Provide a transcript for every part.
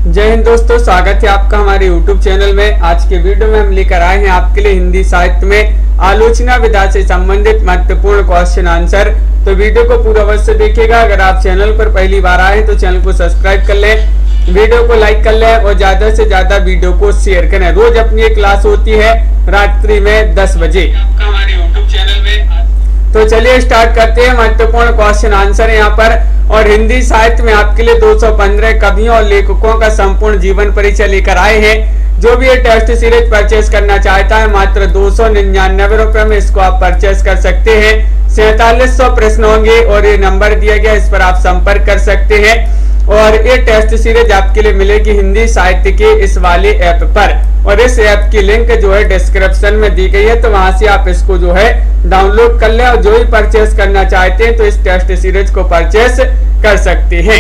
जय हिंद दोस्तों, स्वागत है आपका हमारे YouTube चैनल में। आज के वीडियो में हम लेकर आए हैं आपके लिए हिंदी साहित्य में आलोचना विधा से संबंधित महत्वपूर्ण क्वेश्चन आंसर। तो वीडियो को पूरा अवश्य देखिएगा। अगर आप चैनल पर पहली बार आए तो चैनल को सब्सक्राइब कर लें, वीडियो को लाइक कर लें और ज्यादा से ज्यादा वीडियो को शेयर करें। रोज अपनी एक क्लास होती है रात्रि में 10 बजे आपका हमारे YouTube चैनल में। तो चलिए स्टार्ट करते हैं। महत्वपूर्ण क्वेश्चन आंसर है यहाँ पर। और हिंदी साहित्य में आपके लिए 215 कवियों और लेखकों का संपूर्ण जीवन परिचय लेकर आए हैं। जो भी ये टेस्ट सीरीज परचेज करना चाहता है मात्र 299 रुपए में इसको आप परचेज कर सकते हैं। 4700 प्रश्न होंगे और ये नंबर दिया गया, इस पर आप संपर्क कर सकते हैं। और ये टेस्ट सीरीज आपके लिए मिलेगी हिंदी साहित्य के इस वाले ऐप पर। और इस ऐप की लिंक जो है डिस्क्रिप्शन में दी गई है, तो वहां से आप इसको जो है डाउनलोड कर लें और जो ही परचेस करना चाहते हैं तो इस टेस्ट सीरीज को परचेस कर सकते हैं।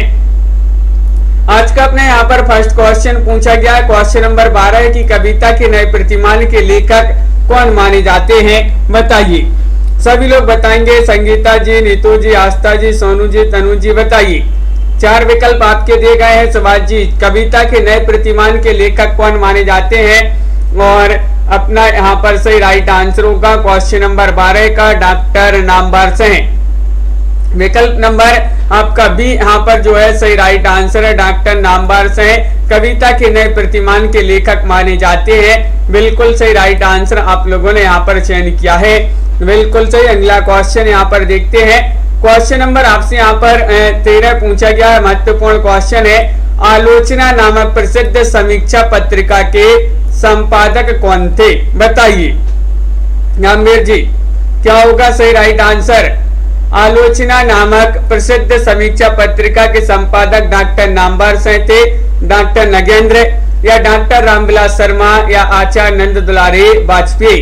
आज का अपने यहाँ पर फर्स्ट क्वेश्चन पूछा गया है। क्वेश्चन नंबर 12 है कि कविता के नए प्रतिमान के लेखक कौन माने जाते हैं, बताइए। सभी लोग बताएंगे। संगीता जी, नीतू जी, आस्था जी, सोनू जी, तनु जी, बताइए। 4 विकल्प आपके दिए गए हैं। सुभाष जी, कविता के नए प्रतिमान के लेखक कौन माने जाते हैं? और अपना यहाँ पर सही राइट आंसर होगा क्वेश्चन नंबर 12 का डॉक्टर नामवर सिंह। विकल्प नंबर आपका बी यहाँ पर जो है सही राइट आंसर है, डॉक्टर नामवर सिंह कविता के नए प्रतिमान के लेखक माने जाते हैं। बिल्कुल सही राइट आंसर आप लोगों ने यहाँ पर चयन किया है, बिल्कुल सही। अगला क्वेश्चन यहाँ पर देखते हैं। क्वेश्चन नंबर आपसे यहाँ पर 13 पूछा गया है। महत्वपूर्ण क्वेश्चन है। आलोचना नामक प्रसिद्ध समीक्षा पत्रिका के संपादक कौन थे, बताइए। गंभीर जी, क्या होगा सही राइट आंसर? आलोचना नामक प्रसिद्ध समीक्षा पत्रिका के संपादक डॉक्टर नामवर सिंह थे, डॉक्टर नगेंद्र या डॉक्टर रामविलास शर्मा या आचार्य नंद दुलारी वाजपेयी।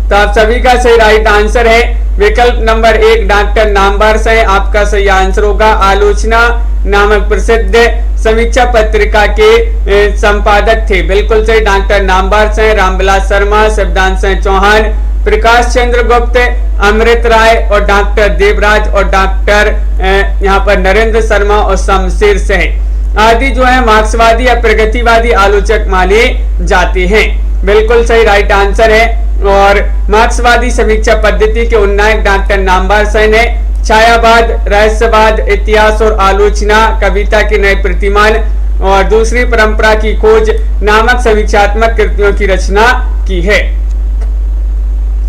तो आप सभी का सही राइट आंसर है विकल्प नंबर 1 डॉक्टर नामवर सिंह आपका सही आंसर होगा। आलोचना नामक प्रसिद्ध समीक्षा पत्रिका के संपादक थे, बिल्कुल सही, डॉक्टर नामवर सिंह, रामविलास शर्मा, शिवदान सिंह चौहान, प्रकाश चंद्र गुप्त, अमृत राय और डॉक्टर देवराज और डॉक्टर यहाँ पर नरेंद्र शर्मा और शमशेर सिंह आदि जो है मार्क्सवादी या प्रगतिवादी आलोचक माने जाते हैं। बिल्कुल सही राइट आंसर है। और मार्क्सवादी समीक्षा पद्धति के उन्नायक डॉक्टर नामवर सिंह ने छायावाद, रहस्यवाद, इतिहास और आलोचना, कविता के नए प्रतिमान और दूसरी परंपरा की खोज नामक समीक्षात्मक कृतियों की रचना की है।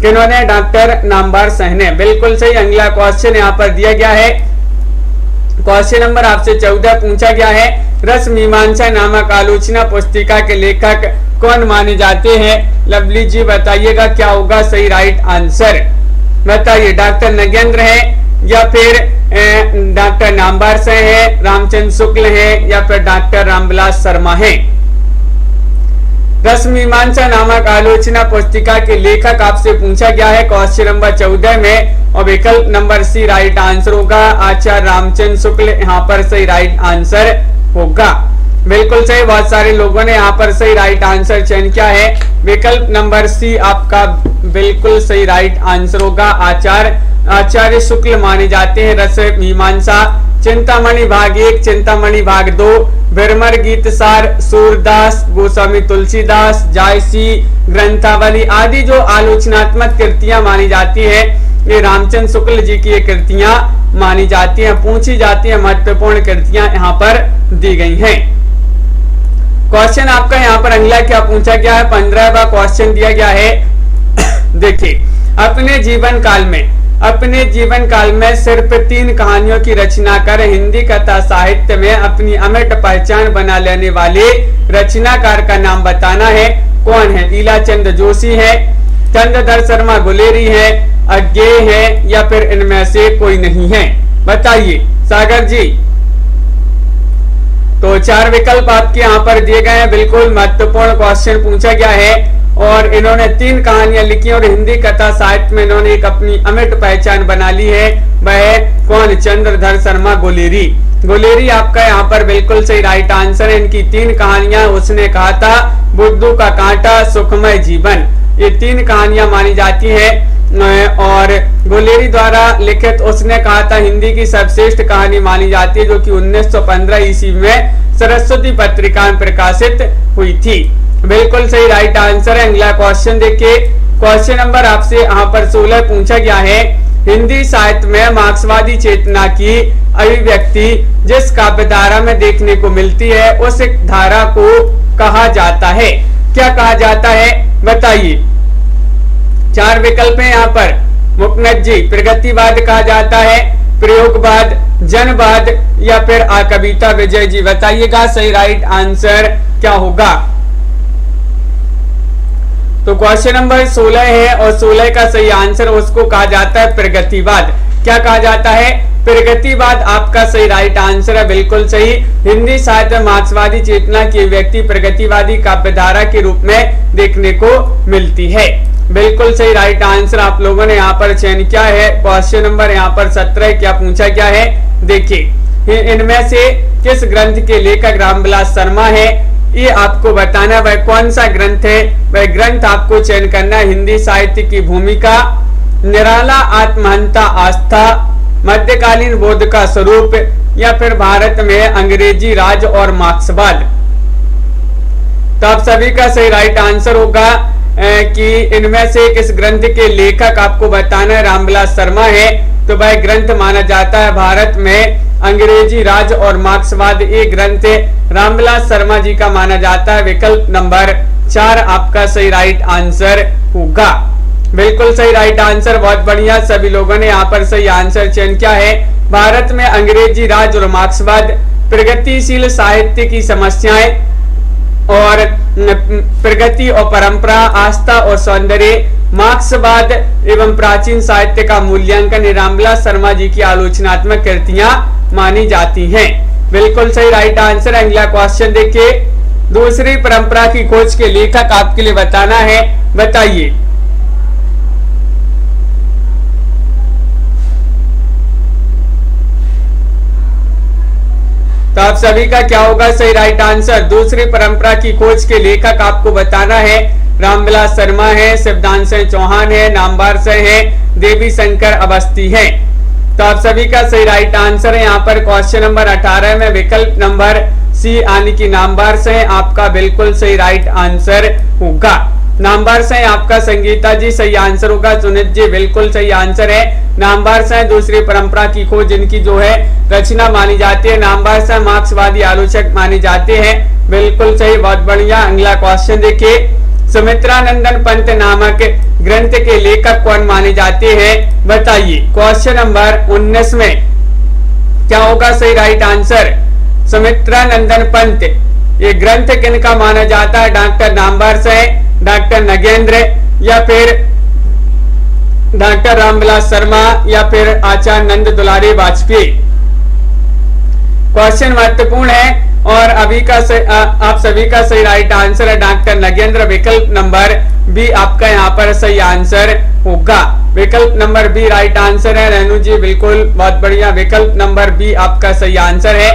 किन्होंने? डॉक्टर नामवर सिंह ने। बिल्कुल सही। अगला क्वेश्चन यहाँ पर दिया गया है। क्वेश्चन नंबर आपसे 14 पूछा गया है। रस मीमांसा नामक आलोचना पुस्तिका के लेखक कौन माने जाते हैं? लवली जी बताइएगा क्या होगा सही राइट आंसर, बताइए। डॉक्टर नगेंद्र है या फिर डॉक्टर नामवर सिंह है, रामचंद्र शुक्ल है या फिर डॉक्टर रामविलास शर्मा है? रस मीमांसा नामक आलोचना पुस्तिका के लेखक आपसे पूछा गया है क्वेश्चन नंबर 14 में। और विकल्प नंबर सी राइट आंसर होगा, आचार्य रामचंद्र शुक्ल यहाँ पर सही राइट आंसर होगा। बिल्कुल सही। बहुत सारे लोगों ने यहाँ पर सही राइट आंसर चयन किया है। विकल्प नंबर सी आपका बिल्कुल सही राइट आंसर होगा। आचार्य शुक्ल माने जाते हैं रस मीमांसा। चिंतामणि भाग 1, चिंतामणि भाग 2, भ्रमर गीतसार, सूरदास, गोस्वामी तुलसीदास, जायसी, ग्रंथावली आदि जो आलोचनात्मक कृतियां मानी जाती है, ये रामचंद्र शुक्ल जी की ये कृतियां मानी जाती हैं, पूछी जाती हैं। महत्वपूर्ण कृतियां यहाँ पर दी गई हैं। क्वेश्चन आपका यहाँ पर अगला क्या पूछा गया है? 15वां क्वेश्चन दिया गया है। देखिए, अपने जीवन काल में सिर्फ 3 कहानियों की रचना कर हिंदी कथा साहित्य में अपनी अमिट पहचान बना लेने वाले रचनाकार का नाम बताना है। कौन है? लीलाचंद जोशी है, चंद्रधर शर्मा गुलेरी है, अज्ञेय है या फिर इनमें से कोई नहीं है, बताइए। सागर जी, तो 4 विकल्प आपके यहाँ पर दिए गए हैं। बिल्कुल महत्वपूर्ण क्वेश्चन पूछा गया है। और इन्होंने 3 कहानियां लिखी और हिंदी कथा साहित्य में इन्होंने एक अपनी अमिट पहचान बना ली है। वह कौन? चंद्रधर शर्मा गुलेरी। गुलेरी आपका यहाँ पर बिल्कुल सही राइट आंसर है। इनकी 3 कहानियां, उसने कहा था बुद्धू का कांटा, सुखमय जीवन, ये 3 कहानियां मानी जाती है। और गुलेरी द्वारा लिखित उसने कहा था हिंदी की सर्वश्रेष्ठ कहानी मानी जाती है, जो कि 1915 ईस्वी में सरस्वती पत्रिका में प्रकाशित हुई थी। बिल्कुल सही राइट आंसर है। अगला क्वेश्चन देखिए, क्वेश्चन नंबर आपसे यहाँ पर 16 पूछा गया है। हिंदी साहित्य में मार्क्सवादी चेतना की अभिव्यक्ति जिस काव्य धारा में देखने को मिलती है उस धारा को कहा जाता है। क्या कहा जाता है बताइए। 4 विकल्प हैं यहाँ पर। मुकनद जी, प्रगतिवाद कहा जाता है, प्रयोगवाद, जनवाद या फिर कविता। विजय जी बताइएगा सही राइट आंसर क्या होगा। तो क्वेश्चन नंबर 16 है और 16 का सही आंसर उसको कहा जाता है प्रगतिवाद। क्या कहा जाता है? प्रगतिवाद आपका सही राइट आंसर है। बिल्कुल सही। हिंदी साहित्य मार्क्सवादी चेतना की व्यक्ति प्रगतिवादी काव्यधारा के रूप में देखने को मिलती है। बिल्कुल सही राइट आंसर आप लोगों ने यहाँ पर चयन किया है। क्वेश्चन नंबर यहाँ पर 17 क्या पूछा गया है देखिए, इनमें से किस ग्रंथ के लेखक रामविलास शर्मा है, ये आपको बताना। वह कौन सा ग्रंथ है, वह ग्रंथ आपको चयन करना। हिंदी साहित्य की भूमिका, निराला आत्महंता आस्था, मध्यकालीन बोध का स्वरूप या फिर भारत में अंग्रेजी राज और मार्क्सवाद। तो आप सभी का सही राइट आंसर होगा कि इनमें से किस ग्रंथ के लेखक आपको बताना है। रामविलास शर्मा है, तो वह ग्रंथ माना जाता है भारत में अंग्रेजी राज और मार्क्सवाद। ये ग्रंथ रामविलास शर्मा जी का माना जाता है। विकल्प नंबर 4 आपका सही राइट आंसर होगा। बिल्कुल सही राइट आंसर, बहुत बढ़िया। सभी लोगों ने यहाँ पर सही आंसर चयन किया है। भारत में अंग्रेजी राज और मार्क्सवाद, प्रगतिशील साहित्य की समस्याएं और प्रगति और परंपरा, आस्था और सौंदर्य, मार्क्सवाद एवं प्राचीन साहित्य का मूल्यांकन रामविलास शर्मा जी की आलोचनात्मक कृतियां मानी जाती हैं। बिल्कुल सही राइट आंसर। अगला क्वेश्चन देखिए, दूसरी परंपरा की खोज के लेखक आपके लिए बताना है, बताइए। तो आप सभी का क्या होगा सही राइट आंसर। दूसरी परंपरा की खोज के लेखक आपको बताना है। रामविलास शर्मा है, शिवदान सिंह चौहान है, नामवर से है, देवी शंकर अवस्थी है। तो आप सभी का सही राइट आंसर है। यहाँ पर क्वेश्चन नंबर 18 में विकल्प नंबर सी यानी कि नामवर से आपका बिल्कुल सही राइट आंसर होगा। नामवर से आपका संगीता जी सही आंसर होगा। सुनित जी बिल्कुल सही आंसर है। नामवर से दूसरी परंपरा की खोज इनकी जो है रचना मानी जाती है। नामवर से मार्क्सवादी आलोचक माने जाते हैं। बिल्कुल सही, बहुत बढ़िया। अगला क्वेश्चन देखिए, सुमित्रानंदन पंत नामक ग्रंथ के लेखक कौन माने जाते हैं बताइए। क्वेश्चन नंबर 19 में क्या होगा सही राइट आंसर। सुमित्रानंदन पंत, ये ग्रंथ किनका माना जाता है? डॉक्टर नामवर से, डॉक्टर नगेंद्र या फिर डॉक्टर रामविलास शर्मा या फिर आचार्य नंद दुलारी वाजपेयी। क्वेश्चन महत्वपूर्ण है और अभी का आप सभी का सही राइट आंसर है डॉक्टर नगेंद्र। विकल्प नंबर बी आपका यहाँ पर सही आंसर होगा। विकल्प नंबर बी राइट आंसर है। रेणु जी बिल्कुल, बहुत बढ़िया। विकल्प नंबर बी आपका सही आंसर है।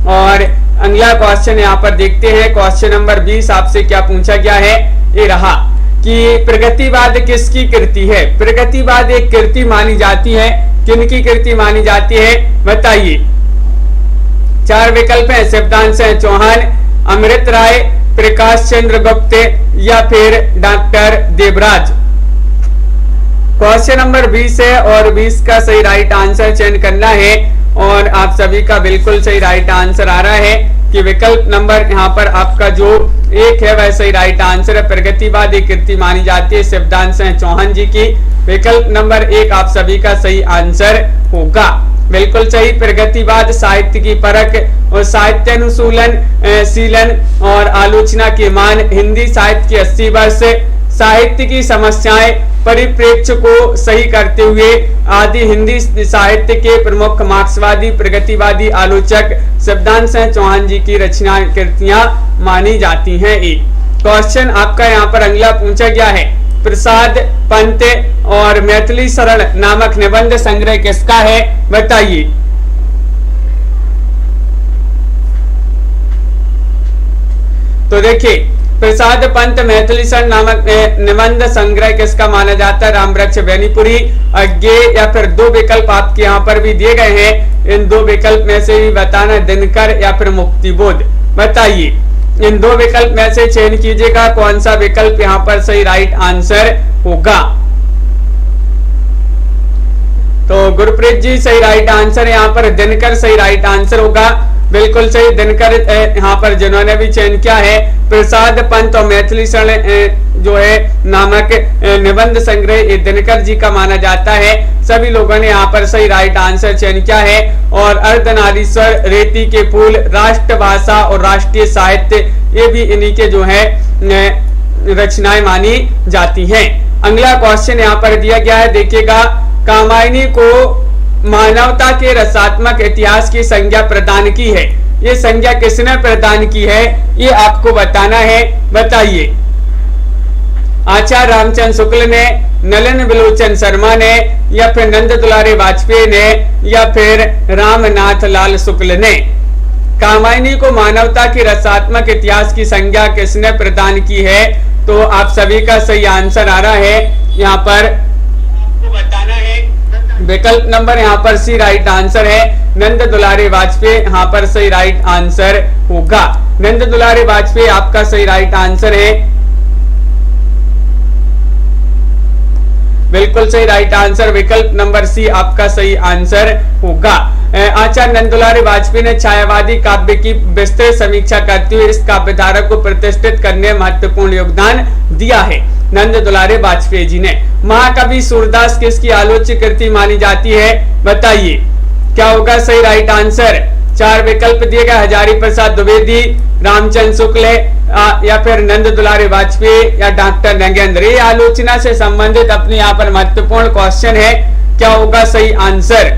और अगला क्वेश्चन यहाँ पर देखते हैं। क्वेश्चन नंबर 20 आपसे क्या पूछा गया है, ये रहा कि प्रगतिवाद किसकी कृति है। प्रगतिवाद एक कृति मानी जाती है। किनकी कृति मानी जाती है बताइए। 4 विकल्प हैं, शिवदान सिंह चौहान, अमृत राय, प्रकाश चंद्र गुप्त या फिर डॉक्टर देवराज। क्वेश्चन नंबर 20 है और 20 का सही राइट आंसर चयन करना है और आप सभी का बिल्कुल सही राइट आंसर आ रहा है कि विकल्प नंबर यहाँ पर आपका जो 1 है वह सही राइट आंसर है। प्रगतिवाद एक कृति मानी जाती है शिवदान सिंह चौहान जी की। विकल्प नंबर 1 आप सभी का सही आंसर होगा। बिल्कुल सही। प्रगतिवाद साहित्य की परख और साहित्य अनुसूलन शीलन और आलोचना के मान, हिंदी साहित्य के 80 वर्ष, साहित्य की समस्याएं, परिप्रेक्ष्य को सही करते हुए आदि हिंदी साहित्य के प्रमुख मार्क्सवादी प्रगतिवादी आलोचक शिवदान सिंह चौहान जी की रचना कृतियां मानी जाती हैं। क्वेश्चन आपका यहाँ पर अगला पूछा गया है, प्रसाद पंत और मैथिली शरण नामक निबंध संग्रह किसका है बताइए। तो देखिए, प्रसाद पंत मैथिली शरण नामक निबंध संग्रह किसका माना जाता है? रामवृक्ष बेनीपुरी, अज्ञे या फिर 2 विकल्प आपके यहाँ पर भी दिए गए हैं। इन 2 विकल्प में से भी बताना, दिनकर या फिर मुक्तिबोध। बताइए, इन दो विकल्प में से चयन कीजिएगा कौन सा विकल्प यहाँ पर सही राइट आंसर होगा। तो गुरप्रीत जी सही राइट आंसर, यहाँ पर दिनकर सही राइट आंसर होगा। बिल्कुल सही दिनकर यहाँ पर जिन्होंने भी चयन किया है। प्रसाद पंत और मैथिली शरण जो है नामक निबंध संग्रह ये दिनकर जी का माना जाता है। सभी लोगों ने यहाँ पर सही राइट आंसर चयन किया है। और अर्धनारीश्वर, रेती के फूल, राष्ट्रभाषा और राष्ट्रीय साहित्य ये भी इन्हीं के जो है रचनाएं मानी जाती हैं। अगला क्वेश्चन यहाँ पर दिया गया है, देखिएगा, कामायनी को मानवता के रसात्मक इतिहास की संज्ञा प्रदान की है। ये संज्ञा किसने प्रदान की है ये आपको बताना है। बताइए, आचार्य रामचंद्र शुक्ल ने, नलिन विलोचन शर्मा ने, या फिर नंद दुलारे वाजपेयी ने, या फिर रामनाथ लाल शुक्ल ने। कामायनी को मानवता के रसात्मक इतिहास की संज्ञा किसने प्रदान की है? तो आप सभी का सही आंसर आ रहा है। यहाँ पर आपको बताना है, विकल्प नंबर यहाँ पर सी राइट आंसर है। नंद दुलारे वाजपेयी यहाँ पर सही राइट आंसर होगा। नंद दुलारे वाजपेयी आपका सही राइट आंसर है। बिल्कुल सही राइट आंसर, विकल्प नंबर सी आपका सही आंसर होगा। आचार्य नंद दुलारे वाजपेयी ने छायावादी काव्य की विस्तृत समीक्षा करते हुए इस काव्य धारा को प्रतिष्ठित करने में महत्वपूर्ण योगदान दिया है। नंद दुलारे वाजपेयी जी ने। महाकवि सूरदास किसकी आलोच्य कृति मानी जाती है? बताइए, क्या होगा सही राइट आंसर? चार विकल्प दिए गए, हजारी प्रसाद द्विवेदी, रामचंद्र शुक्ल या फिर नंद दुलारे वाजपेयी या डॉक्टर नगेंद्र। ये आलोचना से संबंधित अपने यहाँ पर महत्वपूर्ण क्वेश्चन है। क्या होगा सही आंसर?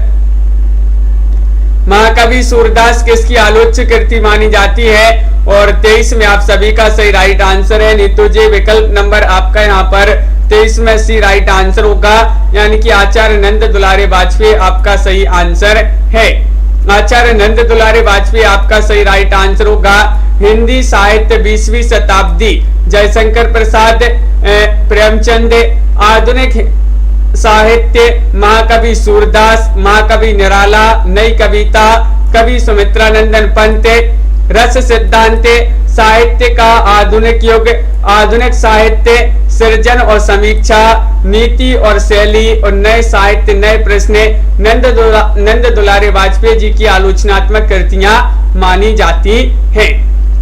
महाकवि सूरदास किसकी आलोच्य कृति मानी जाती है? और 23 में आप सभी का सही राइट आंसर है। नीतू जी, विकल्प नंबर आपका यहाँ पर 23 में सी राइट आंसर होगा, यानी कि आचार्य नंद दुलारे वाजपेयी आपका सही आंसर है। आचार्य नंद दुलारे वाजपेयी आपका सही राइट आंसर होगा। हिंदी साहित्य 20वीं शताब्दी, जयशंकर प्रसाद, प्रेमचंद। आधुनिक साहित्य, महाकवि सूरदास, महाकवि निराला, नई कविता, कवि सुमित्रानंदन पंत। रस सिद्धांत, साहित्य का आधुनिक युग, आधुनिक साहित्य, सृजन और समीक्षा, नीति और शैली, और नए साहित्य नए प्रश्न नंद दुलारे वाजपेयी जी की आलोचनात्मक कृतियां मानी जाती हैं।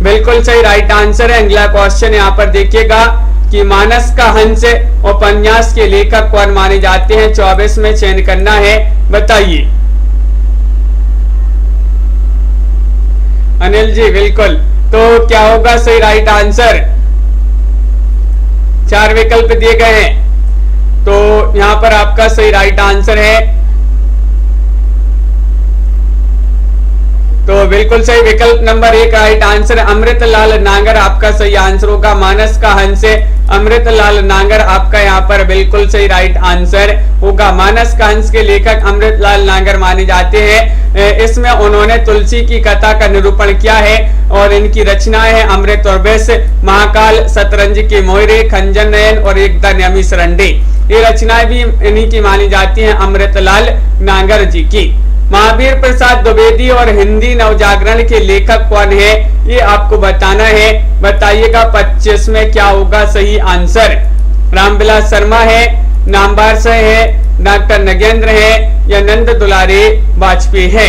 बिल्कुल सही राइट आंसर है। अगला क्वेश्चन यहाँ पर देखिएगा कि मानस का हंस उपन्यास के लेखक कौन माने जाते हैं? 24 में चयन करना है। बताइए अनिल जी, बिल्कुल। तो क्या होगा सही राइट आंसर? चार विकल्प दिए गए हैं, तो यहां पर आपका सही राइट आंसर है। तो बिल्कुल सही, विकल्प नंबर 1 राइट आंसर। अमृतलाल नागर आपका सही आंसर होगा। मानस का हंस अमृतलाल नागर आपका यहाँ पर बिल्कुल सही राइट आंसर होगा। मानस का हंस के लेखक अमृतलाल नागर माने जाते हैं। इसमें उन्होंने तुलसी की कथा का निरूपण किया है और इनकी रचनाएं हैं अमृत और विष, महाकाल, शतरंज के मोहरे, खंजन नयन और एक द नमी सरंडे। ये रचनाएं भी इन्हीं की मानी जाती हैं, अमृतलाल नागर जी की। महावीर प्रसाद द्विवेदी और हिंदी नवजागरण के लेखक कौन है? ये आपको बताना है। बताइएगा 25 में क्या होगा सही आंसर? रामविलास शर्मा है, नामबार से है, डॉक्टर नगेंद्र है या नंद दुलारे वाजपेयी है?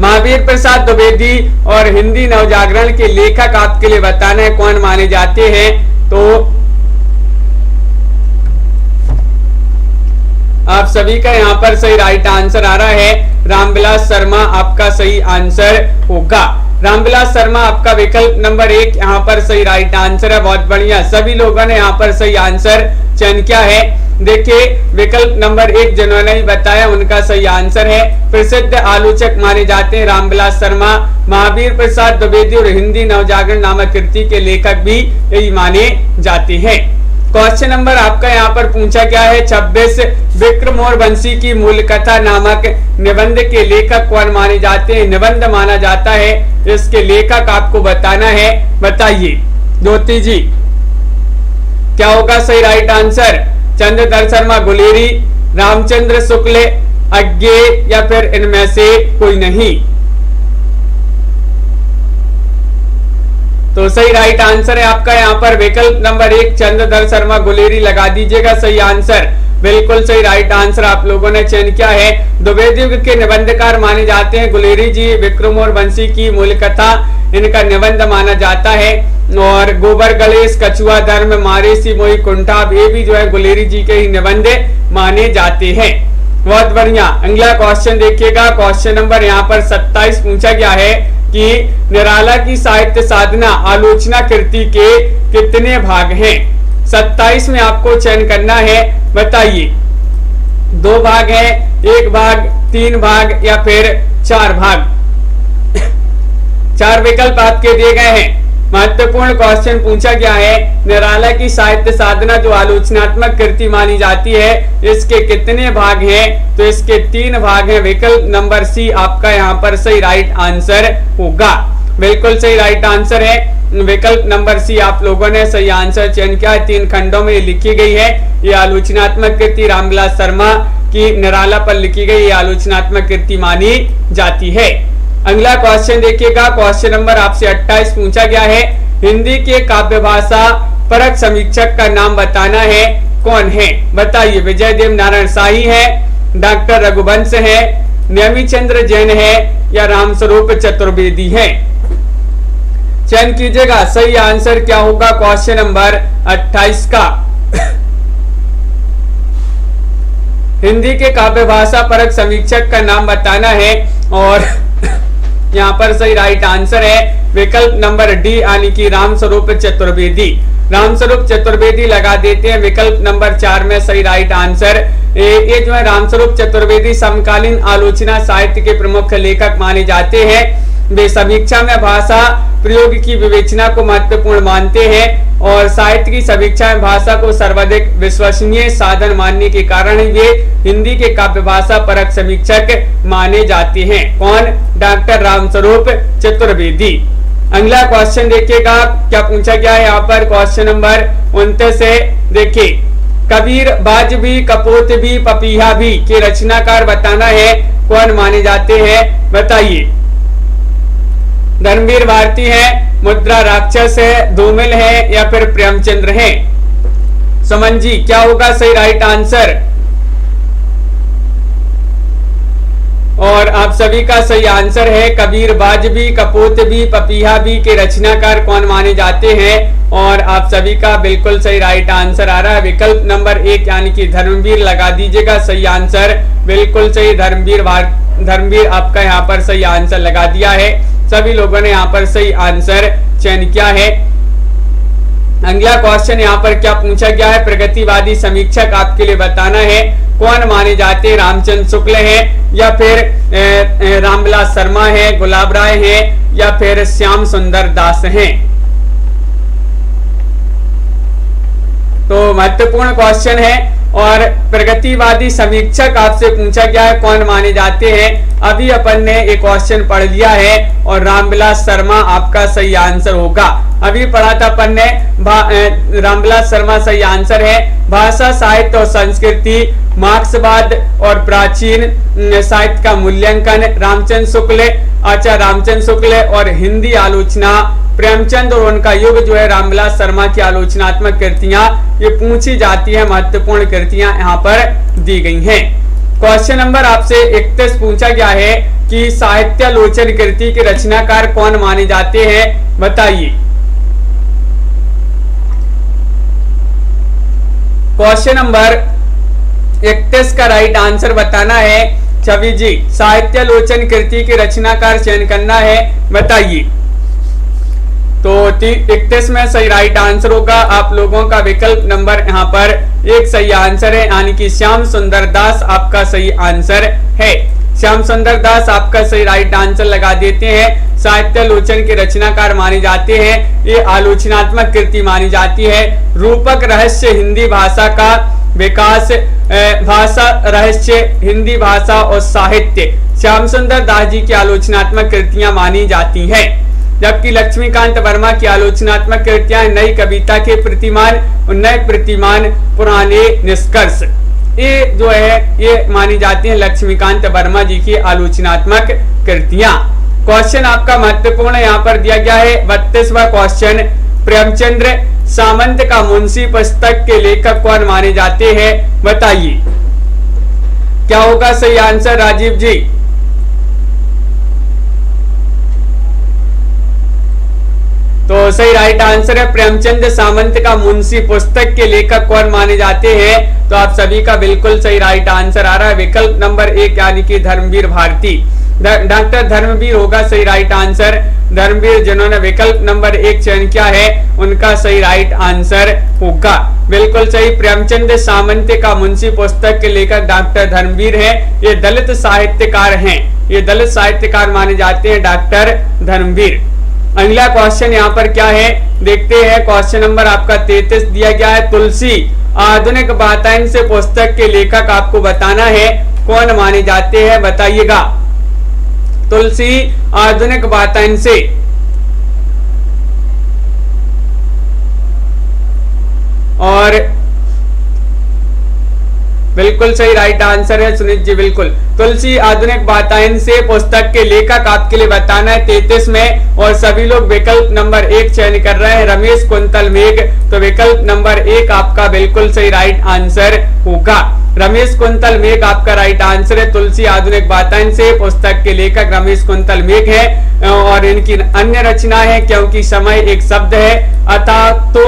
महावीर प्रसाद द्विवेदी और हिंदी नवजागरण के लेखक आपके लिए बताना है कौन माने जाते हैं। तो आप सभी का यहाँ पर सही राइट आंसर आ रहा है। रामविलास शर्मा आपका सही आंसर होगा। रामविलास शर्मा आपका विकल्प नंबर 1 यहाँ पर सही राइट आंसर है। बहुत बढ़िया, सभी लोगों ने यहाँ पर सही आंसर चयन किया है। देखिए विकल्प नंबर 1 जिन्होंने भी बताया उनका सही आंसर है। प्रसिद्ध आलोचक माने जाते हैं रामविलास शर्मा। महावीर प्रसाद द्विवेदी और हिंदी नवजागरण नामक कृति के लेखक भी यही माने जाते हैं। क्वेश्चन नंबर आपका यहाँ पर पूछा गया है 26, विक्रमोर्वशी की मूल कथा नामक निबंध के लेखक कौन माने जाते हैं? निबंध माना जाता है, इसके लेखक आपको बताना है। बताइए ज्योति जी, क्या होगा सही राइट आंसर? चंद्रधर शर्मा गुलेरी, रामचंद्र शुक्ल, अज्ञे या फिर इनमें से कोई नहीं? तो सही राइट आंसर है आपका यहाँ पर विकल्प नंबर 1 चंद्रधर शर्मा गुलेरी लगा दीजिएगा सही आंसर। बिल्कुल सही राइट आंसर आप लोगों ने चयन किया है। द्विवेद युग के निबंधकार माने जाते हैं गुलेरी जी। विक्रम और बंसी की मूल कथा इनका निबंध माना जाता है। और गोबर गणेश, कछुआ धर्म, मारेसी मोई कुंठा, ये भी जो है गुलेरी जी के ही निबंध माने जाते हैं। बहुत बढ़िया। अगला क्वेश्चन देखिएगा, क्वेश्चन नंबर यहाँ पर 27 पूछा गया है कि निराला की साहित्य साधना आलोचना कृति के कितने भाग हैं। 27 में आपको चयन करना है, बताइए 2 भाग है, 1 भाग, 3 भाग या फिर 4 भाग। 4 विकल्प आपके दिए गए हैं। महत्वपूर्ण क्वेश्चन पूछा गया है, निराला की साहित्य साधना जो आलोचनात्मक कृति मानी जाती है इसके कितने भाग हैं। तो इसके 3 भाग हैं। विकल्प नंबर सी आपका यहाँ पर सही राइट आंसर होगा। बिल्कुल सही राइट आंसर है विकल्प नंबर सी। आप लोगों ने सही आंसर चयन किया है। 3 खंडों में लिखी गई है ये आलोचनात्मक कृति। रामविलास शर्मा की निराला पर लिखी गई ये आलोचनात्मक कृति मानी जाती है। अगला क्वेश्चन देखिएगा, क्वेश्चन नंबर आपसे 28 पूछा गया है, हिंदी के काव्य भाषा परक समीक्षक का नाम बताना है, कौन है। बताइए विजय देव नारायण शाही है, डॉक्टर रघुवंश है, नेमिचंद्र जैन है या रामस्वरूप चतुर्वेदी है। चयन कीजिएगा सही आंसर क्या होगा क्वेश्चन नंबर 28 का। हिंदी के काव्य भाषा परक समीक्षक का नाम बताना है और यहाँ पर सही राइट आंसर है विकल्प नंबर डी यानी कि रामस्वरूप चतुर्वेदी। रामस्वरूप चतुर्वेदी लगा देते हैं विकल्प नंबर 4 में सही राइट आंसर। ये जो है रामस्वरूप चतुर्वेदी समकालीन आलोचना साहित्य के प्रमुख लेखक माने जाते हैं। वे समीक्षा में भाषा प्रयोग की विवेचना को महत्वपूर्ण मानते हैं और साहित्य की समीक्षा में भाषा को सर्वाधिक विश्वसनीय साधन मानने के कारण वे हिंदी के काव्य भाषा परक समीक्षक माने जाते हैं। कौन? डॉक्टर रामस्वरूप चतुर्वेदी। अगला क्वेश्चन देखिएगा क्या पूछा गया है यहाँ पर क्वेश्चन नंबर 29 है। देखिए कबीर, बाजबी, कपोत भी, पपीहा भी के रचनाकार बताना है, कौन माने जाते हैं। बताइए धर्मवीर भारती है, मुद्रा राक्षस है, धूमिल है या फिर प्रेमचंद्र है। सुमन जी क्या होगा सही राइट आंसर। और आप सभी का सही आंसर है कबीर, बाजबी, कपोत भी, पपीहा भी के रचनाकार कौन माने जाते हैं। और आप सभी का बिल्कुल सही राइट आंसर आ रहा है विकल्प नंबर 1 यानी कि धर्मवीर लगा दीजिएगा सही आंसर। बिल्कुल सही धर्मवीर आपका यहाँ पर सही आंसर लगा दिया है। सभी लोगों ने यहाँ पर सही आंसर चयन किया है। अगला क्वेश्चन यहाँ पर क्या पूछा गया है, प्रगतिवादी समीक्षक आपके लिए बताना है, कौन माने जाते हैं। रामचंद्र शुक्ल है या फिर रामविलास शर्मा है, गुलाब राय है या फिर श्याम सुंदर दास हैं। तो महत्वपूर्ण क्वेश्चन है और प्रगतिवादी समीक्षक आपसे पूछा गया है कौन माने जाते हैं। अभी अपन ने एक क्वेश्चन पढ़ लिया है और रामविलास शर्मा आपका सही आंसर होगा। अभी पढ़ा था अपन ने रामविलास शर्मा सही आंसर है। भाषा साहित्य और संस्कृति, मार्क्सवाद और प्राचीन साहित्य का मूल्यांकन रामचंद्र शुक्ल, आचार्य रामचंद्र शुक्ल और हिंदी आलोचना प्रेमचंद और उनका युग जो है रामविलास शर्मा की आलोचनात्मक कृतियां ये पूछी जाती है। महत्वपूर्ण कृतियां यहाँ पर दी गई हैं। क्वेश्चन नंबर आपसे 31 पूछा गया है कि साहित्यालोचन कृति के रचनाकार कौन माने जाते हैं। बताइए क्वेश्चन नंबर 31 का राइट आंसर बताना है। छवि जी साहित्यालोचन कृति के रचनाकार चयन करना है, बताइए। तो 31 में सही राइट आंसर होगा आप लोगों का विकल्प नंबर यहाँ पर 1 सही आंसर है यानी कि श्याम सुंदर दास आपका सही आंसर है। श्याम सुंदर दास आपका सही राइट आंसर लगा देते हैं। साहित्यालोचन के रचनाकार माने जाते हैं। ये आलोचनात्मक कृति मानी जाती है। रूपक रहस्य हिंदी भाषा का विकास, भाषा रहस्य हिंदी भाषा और साहित्य श्याम सुंदर दास जी की आलोचनात्मक कृतियां मानी जाती हैं। जबकि लक्ष्मीकांत वर्मा की आलोचनात्मक कृतियां नई कविता के प्रतिमान और नए प्रतिमान पुराने निष्कर्ष ये जो है ये मानी जाती हैं लक्ष्मीकांत वर्मा जी की आलोचनात्मक कृतियां। क्वेश्चन आपका महत्वपूर्ण यहाँ पर दिया गया है 32वां क्वेश्चन, प्रेमचंद्र सामंत का मुंशी पुस्तक के लेखक कौन माने जाते हैं, बताइए क्या होगा सही आंसर राजीव जी। तो सही राइट आंसर है प्रेमचंद सामंत का मुंशी पुस्तक के लेखक कौन माने जाते हैं। तो आप सभी का बिल्कुल सही राइट आंसर आ रहा है विकल्प नंबर 1 यानी कि धर्मवीर भारती। डॉक्टर धर्मवीर होगा सही राइट आंसर। धर्मवीर जिन्होंने विकल्प नंबर 1 चयन किया है उनका सही राइट आंसर होगा बिल्कुल सही। प्रेमचंद सामंत का मुंशी पुस्तक के लेखक डॉक्टर धर्मवीर है। ये दलित साहित्यकार हैं, ये दलित साहित्यकार माने जाते हैं डॉक्टर धर्मवीर। अगला क्वेश्चन यहाँ पर क्या है देखते हैं। क्वेश्चन नंबर आपका 33 दिया गया है, तुलसी आधुनिक वातायन से पुस्तक के लेखक आपको बताना है कौन माने जाते हैं, बताइएगा। तुलसी आधुनिक वातायन से, और बिल्कुल सही राइट आंसर है सुनीत जी, बिल्कुल। तुलसी आधुनिक वातायन से पुस्तक के लेखक आपके लिए बताना है 33 में, और सभी लोग विकल्प नंबर 1 चयन कर रहे हैं रमेश कुंतल मेघ। तो विकल्प नंबर 1 आपका बिल्कुल सही राइट आंसर होगा। रमेश कुंतल मेघ आपका राइट आंसर है। तुलसी आधुनिक वातायन से पुस्तक के लेखक रमेश कुंतल मेघ है। और इनकी अन्य रचना है क्योंकि समय एक शब्द है, अतः तो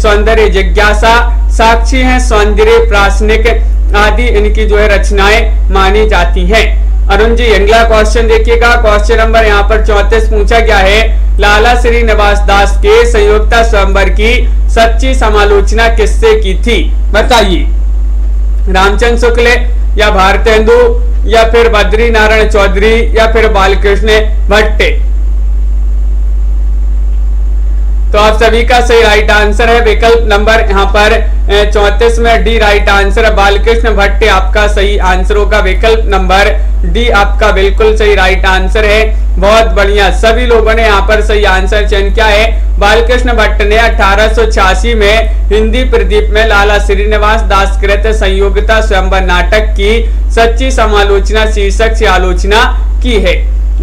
सौंदर्य जिज्ञासा, साक्षी है, सौंदर्य प्रासनिक आदि इनकी जो है रचनाएं मानी जाती हैं। अरुण जी अगला क्वेश्चन देखिएगा। क्वेश्चन नंबर यहाँ पर 34 पूछा गया है, लाला श्रीनिवास दास के संयुक्ता स्वयंवर की सच्ची समालोचना किससे की थी, बताइए। रामचंद्र शुक्ल या भारतेंदु या फिर बद्री नारायण चौधरी या फिर बालकृष्ण भट्ट। तो आप सभी का सही राइट आंसर है विकल्प नंबर यहाँ पर 34 में डी राइट आंसर है। बालकृष्ण भट्ट आपका सही आंसर होगा। विकल्प नंबर डी आपका बिल्कुल सही राइट आंसर है। बहुत बढ़िया, सभी लोगों ने यहाँ पर सही आंसर चयन किया है। बालकृष्ण भट्ट ने 1886 में हिंदी प्रदीप में लाला श्रीनिवास दास कृत संयोगिता स्वयंवर नाटक की सच्ची समालोचना शीर्षक से आलोचना की है।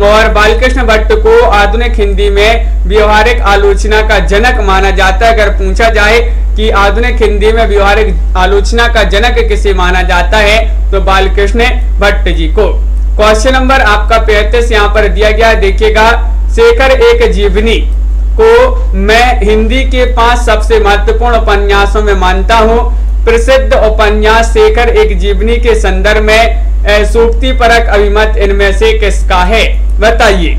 और बालकृष्ण भट्ट को आधुनिक हिंदी में व्यवहारिक आलोचना का जनक माना जाता है। अगर पूछा जाए कि आधुनिक हिंदी में व्यवहारिक आलोचना का जनक किसे माना जाता है तो बालकृष्ण भट्ट जी को। क्वेश्चन नंबर आपका 35 यहाँ पर दिया गया, देखिएगा। शेखर एक जीवनी को मैं हिंदी के 5 सबसे महत्वपूर्ण उपन्यासों में मानता हूँ। प्रसिद्ध उपन्यास शेखर एक जीवनी के संदर्भ में सूक्ति परक अभिमत इनमें से किसका है, बताइए।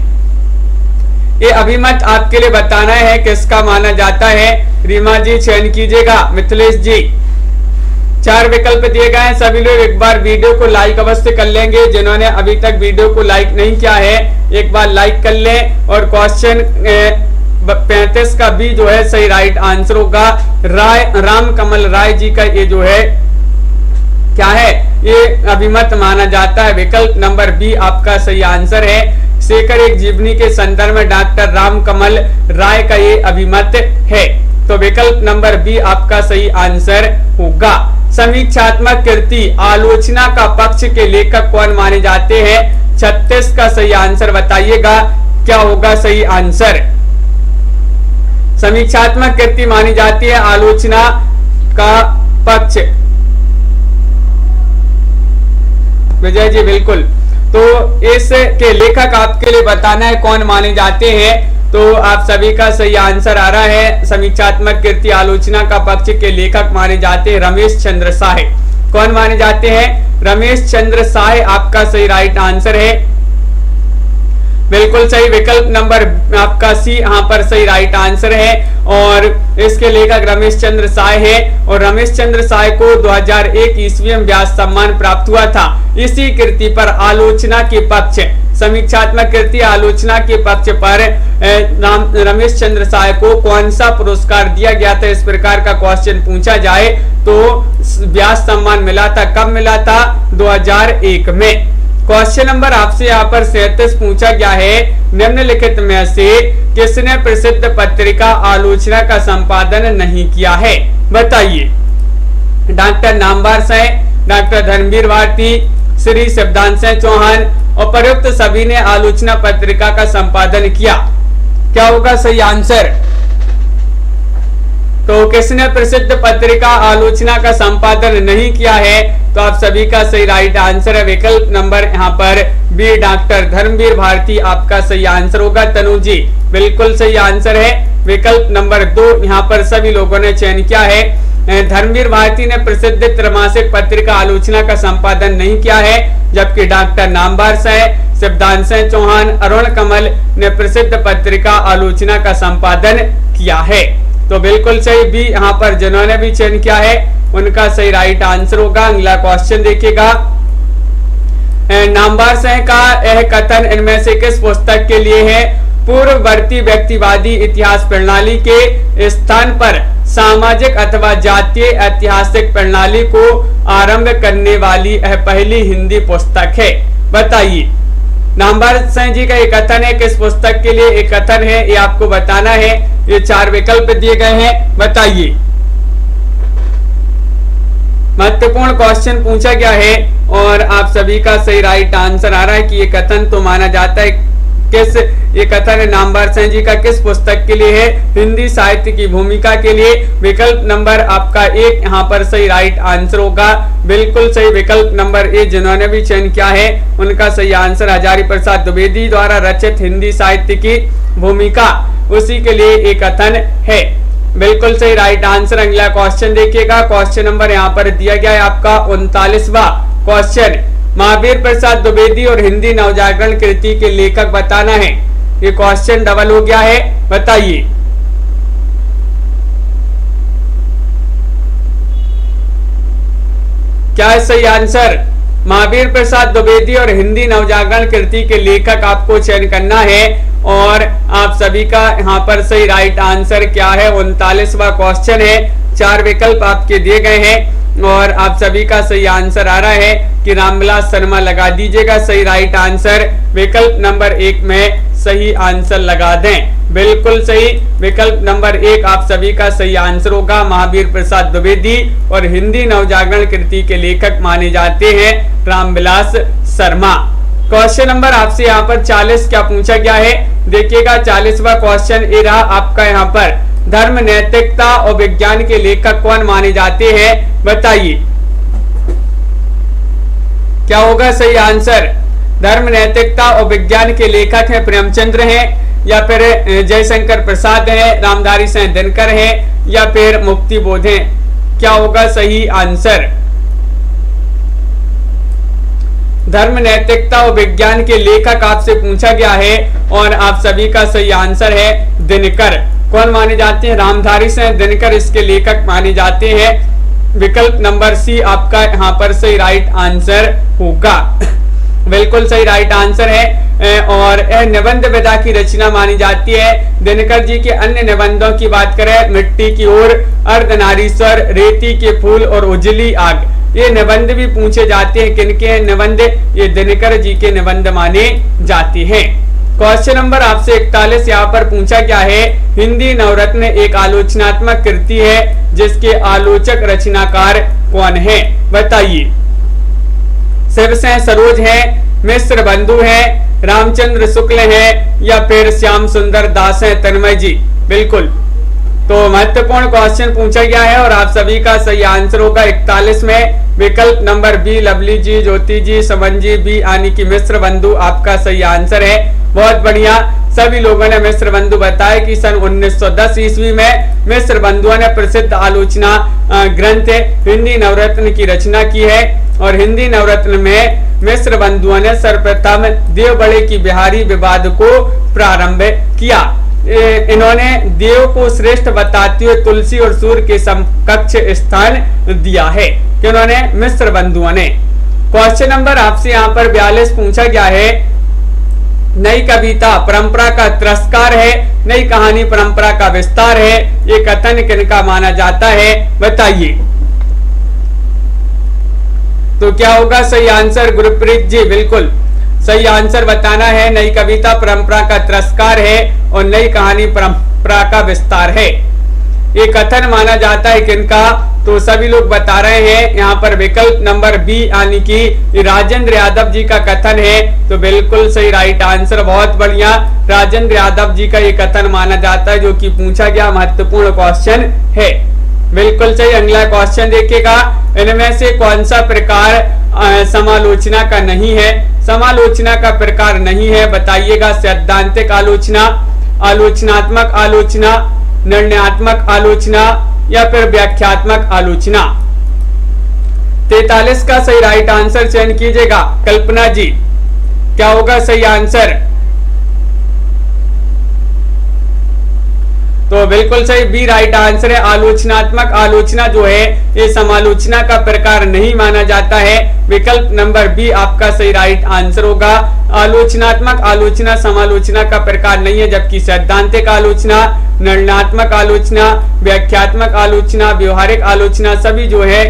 ये अभिमत आपके लिए बताना है किसका माना जाता है। रीमा जी चयन कीजिएगा, मिथिलेश जी। 4 विकल्प दिए गए हैं, सभी लोग एक बार वीडियो को लाइक अवश्य कर लेंगे। जिन्होंने अभी तक वीडियो को लाइक नहीं किया है एक बार लाइक कर लें। और क्वेश्चन 35 का भी जो है सही राइट आंसर होगा। राम कमल राय जी का ये जो है क्या है, ये अभिमत माना जाता है। विकल्प नंबर बी आपका सही आंसर है। शेखर एक जीवनी के संदर्भ में डॉक्टर राम कमल राय का ये अभिमत है। तो विकल्प नंबर बी आपका सही आंसर होगा। समीक्षात्मक कृति आलोचना का पक्ष के लेखक कौन माने जाते हैं, 36 का सही आंसर बताइएगा क्या होगा सही आंसर। समीक्षात्मक कृति मानी जाती है आलोचना का पक्ष। विजय जी बिल्कुल। तो इसके लेखक आपके लिए बताना है कौन माने जाते हैं। तो आप सभी का सही आंसर आ रहा है। समीक्षात्मक कृति आलोचना का पक्ष के लेखक माने जाते हैं रमेश चंद्र साहे। कौन माने जाते हैं, रमेश चंद्र साहे आपका सही राइट आंसर है। बिल्कुल सही, विकल्प नंबर आपका सी यहाँ पर सही राइट आंसर है। और इसके लेखक रमेश चंद्र साय है। और रमेश चंद्र साय को 2001 ईस्वी में व्यास सम्मान प्राप्त हुआ था इसी कृति पर आलोचना के पक्ष, समीक्षात्मक कृति आलोचना के पक्ष पर रमेश चंद्र साय को कौन सा पुरस्कार दिया गया था। इस प्रकार का क्वेश्चन पूछा जाए तो व्यास सम्मान मिला था, कब मिला था, 2001 में। क्वेश्चन नंबर आपसे यहाँ पर 37 पूछा गया है, निम्नलिखित में से किसने प्रसिद्ध पत्रिका आलोचना का संपादन नहीं किया है, बताइए। डॉक्टर नामवर सिंह, डॉक्टर धर्मवीर भारती, श्री शिवदान सिंह चौहान, और प्रयुक्त सभी ने आलोचना पत्रिका का संपादन किया। क्या होगा सही आंसर? तो किसने प्रसिद्ध पत्रिका आलोचना का संपादन नहीं किया है? तो आप सभी का सही राइट आंसर है विकल्प नंबर यहाँ पर बी, डॉक्टर धर्मवीर भारती आपका सही आंसर होगा। तनु जी बिल्कुल सही आंसर है विकल्प नंबर 2 यहाँ पर सभी लोगों ने चयन किया है। धर्मवीर भारती ने प्रसिद्ध त्रैमासिक पत्रिका आलोचना का संपादन नहीं किया है, जबकि डॉक्टर नामवर सिंह, शिवदान सिंह चौहान, अरुण कमल ने प्रसिद्ध पत्रिका आलोचना का संपादन किया है। तो बिल्कुल सही बी यहाँ पर जिन्होंने भी चयन किया है उनका सही राइट आंसर होगा। अगला क्वेश्चन देखिएगा, नामवर सिंह का यह कथन इनमें से किस पुस्तक के लिए है? पूर्ववर्ती व्यक्तिवादी इतिहास प्रणाली के स्थान पर सामाजिक अथवा जातीय ऐतिहासिक प्रणाली को आरंभ करने वाली यह पहली हिंदी पुस्तक है। बताइए नामवर सिंह जी का एक कथन है, किस पुस्तक के लिए एक कथन है ये आपको बताना है। ये 4 विकल्प दिए गए हैं, बताइए। महत्वपूर्ण क्वेश्चन पूछा गया है और आप सभी का सही राइट आंसर आ रहा है कि ये कथन तो माना जाता है किस, ये कथन नामवर सिंह जी का किस पुस्तक के लिए है? हिंदी साहित्य की भूमिका के लिए। विकल्प नंबर आपका 1 यहाँ पर सही राइट आंसर होगा। बिल्कुल सही विकल्प नंबर ए जिन्होंने भी चयन किया है उनका सही आंसर हजारी प्रसाद द्विवेदी द्वारा रचित हिंदी साहित्य की भूमिका, उसी के लिए एक कथन है। बिल्कुल सही राइट आंसर। अगला क्वेश्चन देखिएगा, क्वेश्चन नंबर यहाँ पर दिया गया है आपका 39वां क्वेश्चन। महावीर प्रसाद द्विवेदी और हिंदी नवजागरण कृति के लेखक बताना है। ये क्वेश्चन डबल हो गया है, बताइए। क्या है सही आंसर? महावीर प्रसाद द्विवेदी और हिंदी नवजागरण कृति के लेखक आपको चयन करना है और आप सभी का यहाँ पर सही राइट आंसर क्या है? 39वां क्वेश्चन है। 4 विकल्प आपके दिए गए हैं और आप सभी का सही आंसर आ रहा है कि रामविलास शर्मा लगा दीजिएगा सही राइट आंसर। विकल्प नंबर 1 में सही आंसर लगा दें। बिल्कुल सही विकल्प नंबर 1 आप सभी का सही आंसर होगा। महावीर प्रसाद द्विवेदी और हिंदी नवजागरण कृति के लेखक माने जाते हैं रामविलास शर्मा। क्वेश्चन नंबर आपसे यहाँ पर 40 क्या पूछा गया है? देखिएगा 40वां क्वेश्चन ये रहा आपका यहाँ पर, धर्म नैतिकता और विज्ञान के लेखक कौन माने जाते हैं? बताइए क्या होगा सही आंसर? धर्म नैतिकता और विज्ञान के लेखक हैं प्रेमचंद्र हैं या फिर जयशंकर प्रसाद हैं, रामधारी सिंह दिनकर हैं या फिर मुक्ति बोध हैं? क्या होगा सही आंसर? धर्म नैतिकता और विज्ञान के लेखक आपसे पूछा गया है और आप सभी का सही आंसर है दिनकर। कौन माने जाते हैं? रामधारी सिंह दिनकर इसके लेखक माने जाते हैं। विकल्प नंबर सी आपका यहाँ पर सही राइट आंसर होगा। बिल्कुल सही राइट आंसर है और निबंध विधा की रचना मानी जाती है। दिनकर जी के अन्य निबंधों की बात करें, मिट्टी की ओर, अर्धनारीश्वर, रेती के फूल और उजली आग, ये निबंध भी पूछे जाते हैं। किनके निबंध? ये दिनकर जी के निबंध माने जाते हैं। क्वेश्चन नंबर आपसे 41 यहाँ पर पूछा गया है, हिंदी नवरत्न एक आलोचनात्मक कृति है जिसके आलोचक रचनाकार कौन है? बताइए। शिव सिंह सरोज है, मिश्र बंधु है, रामचंद्र शुक्ल है या फिर श्याम सुंदर दास है? तन्मय जी बिल्कुल। तो महत्वपूर्ण क्वेश्चन पूछा गया है और आप सभी का सही आंसर होगा 41 में विकल्प नंबर बी, लवली जी, ज्योति जी, समन जी, बी यानी कि मिश्र बंधु आपका सही आंसर है। बहुत बढ़िया, सभी लोगों ने मिश्र बंधु बताया कि सन 1910 ईस्वी में मिश्र बंधुओं ने प्रसिद्ध आलोचना ग्रंथ हिंदी नवरत्न की रचना की है और हिंदी नवरत्न में मिश्र बंधुओं ने सर्वप्रथम देव बड़े की बिहारी विवाद को प्रारंभ किया। इन्होंने देव को श्रेष्ठ बताते हुए तुलसी और सूर्य के समकक्ष स्थान दिया है कि उन्होंने मिश्र बंधुओं ने। क्वेश्चन नंबर आपसे यहाँ पर 42 पूछा गया है, नई कविता परंपरा का तिरस्कार है, नई कहानी परंपरा का विस्तार है, ये कथन किनका माना जाता है? बताइए। तो क्या होगा सही आंसर? गुरप्रीत जी बिल्कुल सही आंसर बताना है। नई कविता परंपरा का तिरस्कार है और नई कहानी परंपरा का विस्तार है। ये कथन माना जाता है किनका? तो सभी लोग बता रहे हैं यहाँ पर विकल्प नंबर बी यानी कि राजेंद्र यादव जी का कथन है। तो बिल्कुल सही राइट आंसर, बहुत बढ़िया। राजेंद्र यादव जी का ये कथन माना जाता है, जो कि पूछा गया महत्वपूर्ण क्वेश्चन है। बिल्कुल सही। अगला क्वेश्चन देखिएगा, इनमें से कौन सा प्रकार समालोचना का नहीं है? समालोचना का प्रकार नहीं है, बताइएगा। सैद्धांतिक आलोचना, आलोचनात्मक आलोचना, निर्णयात्मक आलोचना या फिर व्याख्यात्मक आलोचना। 43 का सही राइट आंसर चयन कीजिएगा। कल्पना जी, क्या होगा सही आंसर? तो बिल्कुल सही, बी राइट आंसर है। आलोचनात्मक आलोचना जो है ये समालोचना का प्रकार नहीं माना जाता है। विकल्प नंबर बी आपका सही राइट आंसर होगा। आलोचनात्मक आलोचना समालोचना का प्रकार नहीं है, जबकि सैद्धांतिक आलोचना, निर्णयात्मक आलोचना, व्याख्यात्मक आलोचना, व्यवहारिक आलोचना सभी जो है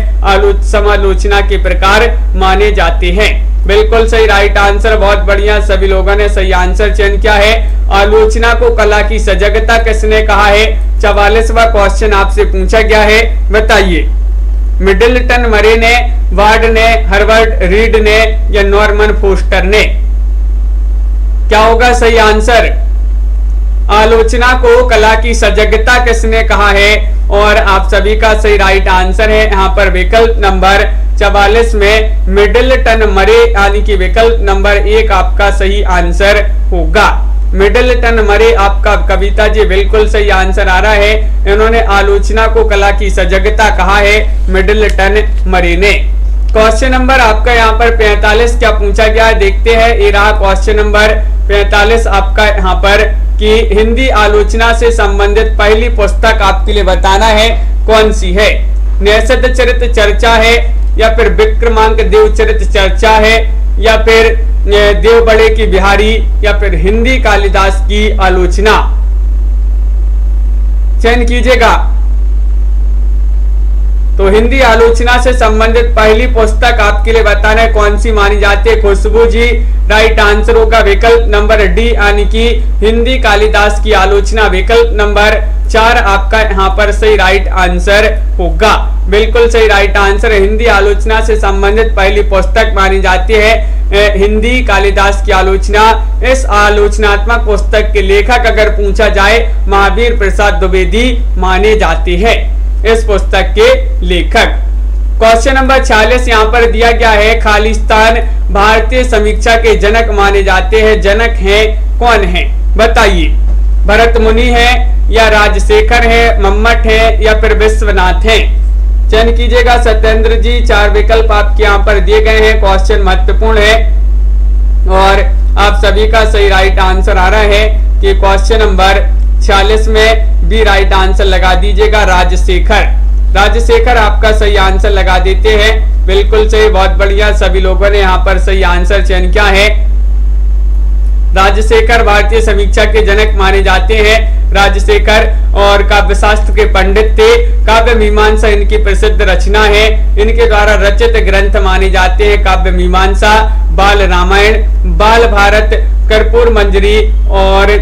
समालोचना के प्रकार माने जाते हैं। बिल्कुल सही राइट आंसर, बहुत बढ़िया। सभी लोगों ने सही आंसर चयन किया है। आलोचना को कला की सजगता किसने कहा है? 44वां क्वेश्चन आपसे पूछा गया है, बताइए। मिडलटन मरे ने, वार्ड ने, हर्बर्ट रीड ने या नॉर्मन फोस्टर ने? क्या होगा सही आंसर? आलोचना को कला की सजगता किसने कहा है? और आप सभी का सही राइट आंसर है यहाँ पर विकल्प नंबर 44 में मिडलटन मरे यानी कि विकल्प नंबर 1 आपका सही आंसर होगा। मिडलटन मरे आपका कविता जी बिल्कुल सही आंसर आ रहा है। इन्होंने आलोचना को कला की सजगता कहा है, मिडलटन मरे ने। क्वेश्चन नंबर आपका यहाँ पर 45 क्या पूछा गया है, देखते हैं। ये रहा क्वेश्चन नंबर 45 आपका यहाँ पर कि हिंदी आलोचना से संबंधित पहली पुस्तक आपके लिए बताना है, कौन सी है? निषद चरित चर्चा है या फिर विक्रमांक देव चरित चर्चा है या फिर देव बड़े की बिहारी या फिर हिंदी कालिदास की आलोचना? चयन कीजिएगा। तो हिंदी आलोचना से संबंधित पहली पुस्तक आपके लिए बताना है, कौन सी मानी जाती है? खुशबू जी, राइट आंसर होगा विकल्प नंबर डी यानी कि हिंदी कालिदास की आलोचना। विकल्प नंबर 4 आपका यहाँ पर सही राइट आंसर होगा। बिल्कुल सही राइट आंसर। हिंदी आलोचना से संबंधित पहली पुस्तक मानी जाती है हिंदी कालिदास की आलोचना। इस आलोचनात्मक पुस्तक के लेखक अगर पूछा जाए, महावीर प्रसाद द्विवेदी माने जाते हैं इस पुस्तक के लेखक। क्वेश्चन नंबर 46 यहाँ पर दिया गया है, खालिस्तान भारतीय समीक्षा के जनक माने जाते हैं, जनक हैं कौन है? बताइए। भरत मुनि है या राजशेखर है, मम्मट है या फिर विश्वनाथ है? चयन कीजिएगा सत्येंद्र जी। 4 विकल्प आपके यहाँ पर दिए गए हैं। क्वेश्चन महत्वपूर्ण है और आप सभी का सही राइट आंसर आ रहा है कि क्वेश्चन नंबर 46 में भी राइट आंसर लगा दीजिएगा, राजशेखर। राजशेखर आपका सही आंसर लगा देते हैं। बिल्कुल सही, बहुत बढ़िया। सभी लोगों ने यहाँ पर सही आंसर चयन किया है। राजशेखर भारतीय समीक्षा के जनक माने जाते हैं। राजशेखर और काव्यशास्त्र के पंडित थे। काव्य मीमांसा इनकी प्रसिद्ध रचना है। इनके द्वारा रचित ग्रंथ माने जाते हैं काव्य मीमांसा, बाल रामायण, बाल भारत, कर्पूर मंजरी और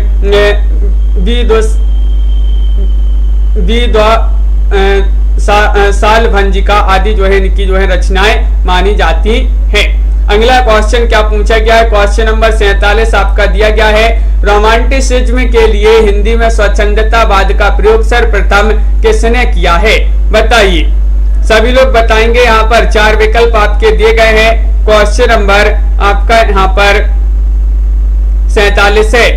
साल भंजिका आदि जो है इनकी जो है रचनाएं मानी जाती हैं। अगला क्वेश्चन क्या पूछा गया है? क्वेश्चन नंबर 47 आपका दिया गया है, रोमांटिसिज्म के लिए हिंदी में स्वच्छंदतावाद का प्रयोग सर्वप्रथम किसने किया है? बताइए। सभी लोग बताएंगे। यहाँ पर 4 विकल्प आपके दिए गए हैं। क्वेश्चन नंबर आपका यहाँ पर 47 है।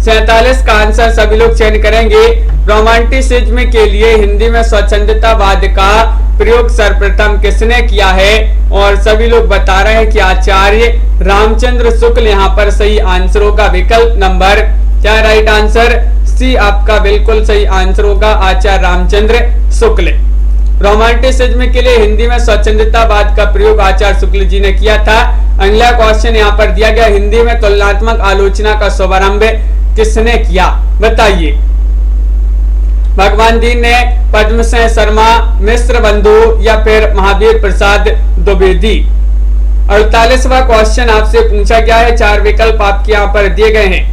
47 का आंसर सभी लोग चयन करेंगे। रोमांटिसिज्म के लिए हिंदी में स्वच्छंदतावाद का प्रयोग सर्वप्रथम किसने किया है? और सभी लोग बता रहे हैं कि आचार्य रामचंद्र शुक्ल यहाँ पर सही आंसर होगा। विकल्प नंबर क्या राइट आंसर? सी आपका बिल्कुल सही आंसर होगा, आचार्य रामचंद्र शुक्ल। रोमांटिसिज्म के लिए हिंदी में स्वच्छंदतावाद का प्रयोग आचार्य शुक्ल जी ने किया था। अगला क्वेश्चन यहाँ पर दिया गया, हिंदी में तुलनात्मक आलोचना का शुभारंभ किसने किया? बताइए। भगवान दीन ने, पद्मसेन शर्मा, मिश्र बंधु या फिर महावीर प्रसाद द्विवेदी? 48वां क्वेश्चन आपसे पूछा गया है। 4 विकल्प आपके यहाँ पर दिए गए हैं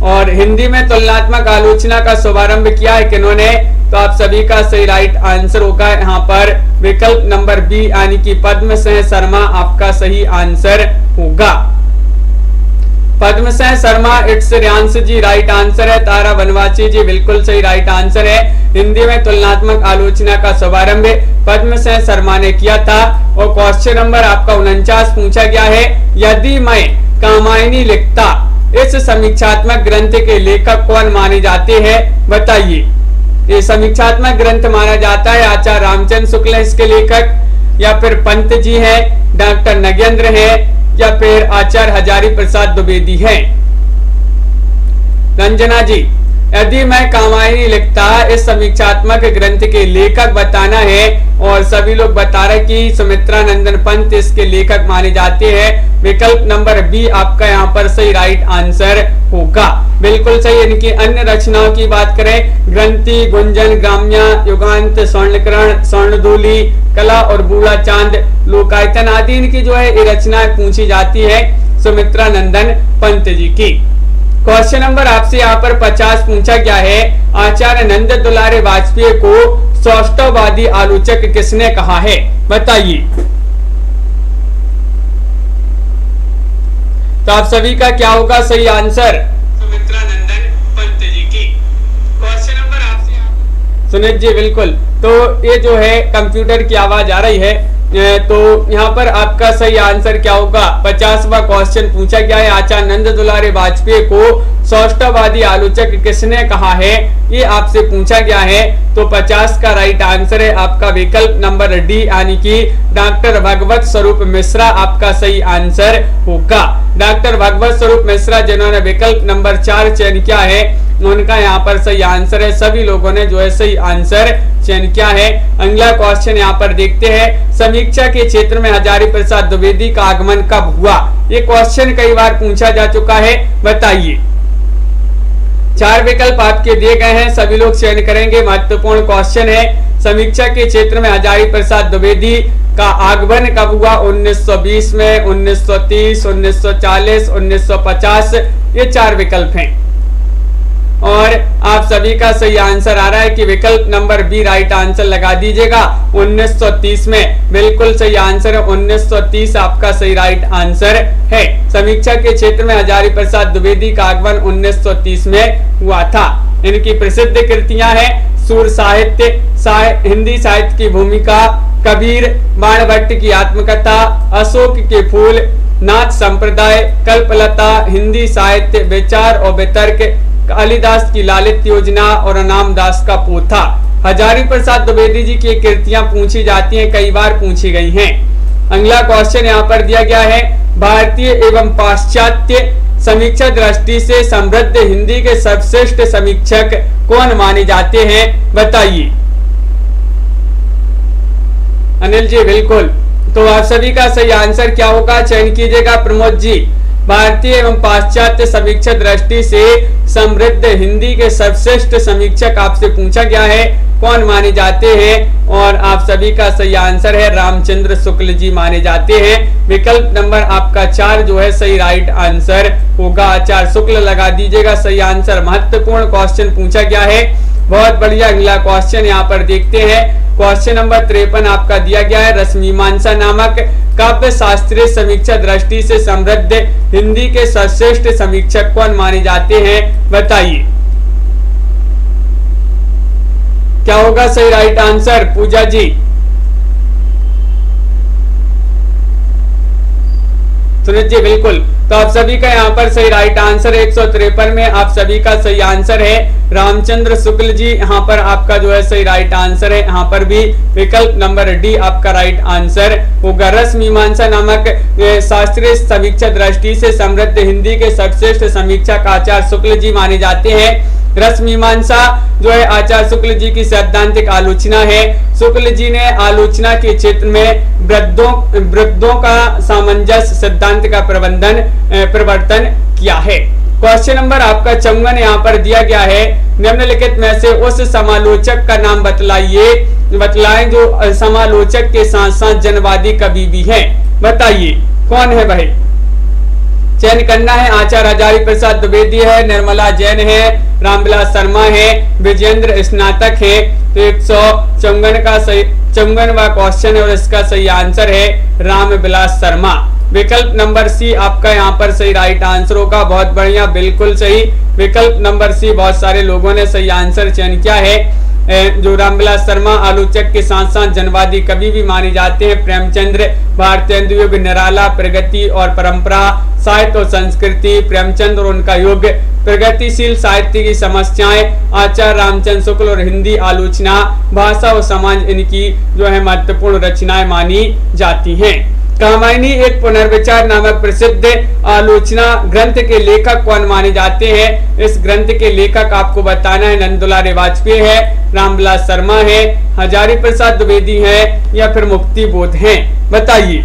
और हिंदी में तुलनात्मक आलोचना का शुभारंभ किया है किन्होंने? तो आप सभी का सही राइट आंसर होगा यहाँ पर विकल्प नंबर बी यानी कि पद्मसेन शर्मा आपका सही आंसर होगा। Padmasen Sharma, it's Riyansh ji right answer है। तारा बनवासी जी बिल्कुल सही राइट आंसर है। हिंदी में तुलनात्मक आलोचना का शुभारंभ पद्मसेन शर्मा ने किया था। और क्वेश्चन नंबर आपका 49 पूछा गया है, यदि मैं कामायनी लिखता, इस समीक्षात्मक ग्रंथ के लेखक कौन माने जाते हैं? बताइए। ये समीक्षात्मक ग्रंथ माना जाता है आचार्य रामचंद्र शुक्ल इसके लेखक, या फिर पंत जी हैं, डॉक्टर नगेंद्र हैं, या फिर आचार्य हजारी प्रसाद द्विवेदी हैं? रंजना जी, यदि मैं कामायनी लिखता, इस समीक्षात्मक ग्रंथ के लेखक बताना है। और सभी लोग बता रहे कि सुमित्रा नंदन पंत इसके लेखक माने जाते हैं। विकल्प नंबर बी आपका यहाँ पर सही राइट आंसर होगा। बिल्कुल सही। इनकी अन्य रचनाओं की बात करें, ग्रंथि, गुंजन, ग्राम्या, युगांत, स्वर्णकरण, स्वर्णधूलि, कला और बूढ़ा चांद, लोकायतन आदि इनकी जो है ये रचनाएं पूछी जाती है सुमित्रा नंदन पंत जी की। क्वेश्चन नंबर आपसे यहाँ पर 50 पूछा गया है, आचार्य नंद दुलारे वाजपेयी को सौष्ठववादी आलोचक किसने कहा है? बताइए। तो आप सभी का क्या होगा सही आंसर? सुमित्रा नंदन पंत जी की। क्वेश्चन नंबर आपसे सुनीत जी बिल्कुल। तो ये जो है कंप्यूटर की आवाज आ रही है, तो यहाँ पर आपका सही आंसर क्या होगा? 50वां क्वेश्चन पूछा गया है, आचार्य नंद दुलारे वाजपेयी को सौष्ठववादी आलोचक किसने कहा है? ये आपसे पूछा गया है। तो 50 का राइट आंसर है आपका विकल्प नंबर डी यानी कि डॉक्टर भगवत स्वरूप मिश्रा आपका सही आंसर होगा। डॉक्टर भगवत स्वरूप मिश्रा जिन्होंने विकल्प नंबर 4 चयन किया है, उनका यहाँ पर सही आंसर है। सभी लोगों ने जो है सही आंसर चयन किया है। अगला क्वेश्चन यहाँ पर देखते हैं, समीक्षा के क्षेत्र में हजारी प्रसाद द्विवेदी का आगमन कब हुआ? ये क्वेश्चन कई बार पूछा जा चुका है, बताइए। 4 विकल्प आपके दिए गए हैं, सभी लोग चयन करेंगे। महत्वपूर्ण क्वेश्चन है, समीक्षा के क्षेत्र में हजारी प्रसाद द्विवेदी का आगमन कब हुआ? 1920 में, 1930, 1940, 1950, ये 4 विकल्प हैं। और आप सभी का सही आंसर आ रहा है कि विकल्प नंबर बी राइट आंसर लगा दीजिएगा। 1930 में बिल्कुल सही आंसर है, 1930 आपका सही राइट आंसर है। समीक्षा के क्षेत्र में हजारी प्रसाद द्विवेदी का आगमन 1930 में हुआ था। इनकी प्रसिद्ध कृतियां हैं सूर साहित्य, हिंदी साहित्य की भूमिका, कबीर, बाणभट्ट की आत्मकथा, अशोक के फूल, नाथ संप्रदाय, कल्पलता, हिंदी साहित्य, विचार और वितर्क, कालिदास की लालित योजना और अनामदास का पोथा। हजारी प्रसाद द्विवेदी जी की कृतियां पूछी जाती हैं, कई बार पूछी गई हैं। अगला क्वेश्चन यहाँ पर दिया गया है, भारतीय एवं पाश्चात्य समीक्षा दृष्टि से समृद्ध हिंदी के सर्वश्रेष्ठ समीक्षक कौन माने जाते हैं? बताइए। अनिल जी बिल्कुल। तो आप सभी का सही आंसर क्या होगा? चयन कीजिएगा। प्रमोद जी, भारतीय एवं पाश्चात्य समीक्षा दृष्टि से समृद्ध हिंदी के सर्वश्रेष्ठ समीक्षक आपसे पूछा गया है, कौन माने जाते हैं? और आप सभी का सही आंसर है रामचंद्र शुक्ल जी माने जाते हैं। विकल्प नंबर आपका 4 जो है सही राइट आंसर होगा। आचार्य शुक्ल लगा दीजिएगा सही आंसर। महत्वपूर्ण क्वेश्चन पूछा गया है, बहुत बढ़िया। अगला क्वेश्चन यहाँ पर देखते हैं, क्वेश्चन नंबर 53 आपका दिया गया है, रसमीमांसा नामक काव्य शास्त्रीय समीक्षा दृष्टि से समृद्ध हिंदी के सर्वश्रेष्ठ समीक्षक कौन माने जाते हैं? बताइए। क्या होगा सही राइट आंसर? पूजा जी। सुनीत जी बिल्कुल। तो आप सभी का यहाँ पर सही राइट आंसर 153 में आप सभी का सही आंसर है रामचंद्र शुक्ल जी। यहाँ पर आपका जो है सही राइट आंसर है, यहाँ पर भी विकल्प नंबर डी आपका राइट आंसर होगा। रस मीमांसा नामक शास्त्रीय समीक्षा दृष्टि से समृद्ध हिंदी के सर्वश्रेष्ठ समीक्षक आचार्य शुक्ल जी माने जाते हैं। रस मीमांसा जो है आचार्य शुक्ल जी की सैद्धांतिक आलोचना है। शुक्ल जी ने आलोचना के क्षेत्र में वृद्धों का सामंजस्य सिद्धांत का प्रवर्तन किया है। क्वेश्चन नंबर आपका 54 यहाँ पर दिया गया है, निम्नलिखित में से उस समालोचक का नाम बतलाएं जो समालोचक के साथ साथ जनवादी कवि भी हैं। बताइए कौन है भाई? चयन करना है। आचार्य हजारी प्रसाद द्विवेदी है, निर्मला जैन है, रामविलास शर्मा है, विजेंद्र स्नातक है। तो 154वां क्वेश्चन है और इसका सही आंसर है रामविलास शर्मा। विकल्प नंबर सी आपका यहाँ पर सही राइट आंसर होगा। बहुत बढ़िया, बिल्कुल सही। विकल्प नंबर सी बहुत सारे लोगों ने सही आंसर चयन किया है। जो रामविलास शर्मा आलोचक के साथ साथ जनवादी कवि भी माने जाते हैं। प्रेमचंद्र, भारतेंदु युग, निराला, प्रगति और परंपरा, साहित्य और संस्कृति, प्रेमचंद्र और उनका युग, प्रगतिशील साहित्य की समस्याएं, आचार्य रामचंद्र शुक्ल और हिंदी आलोचना, भाषा और समाज इनकी जो है महत्वपूर्ण रचनाएं मानी जाती हैं। कामायनी एक पुनर्विचार नामक प्रसिद्ध आलोचना ग्रंथ के लेखक कौन माने जाते हैं? इस ग्रंथ के लेखक आपको बताना है नंदुलारे वाजपेयी है, रामविलास शर्मा है, हजारी प्रसाद द्विवेदी है या फिर मुक्ति बोध है। बताइए।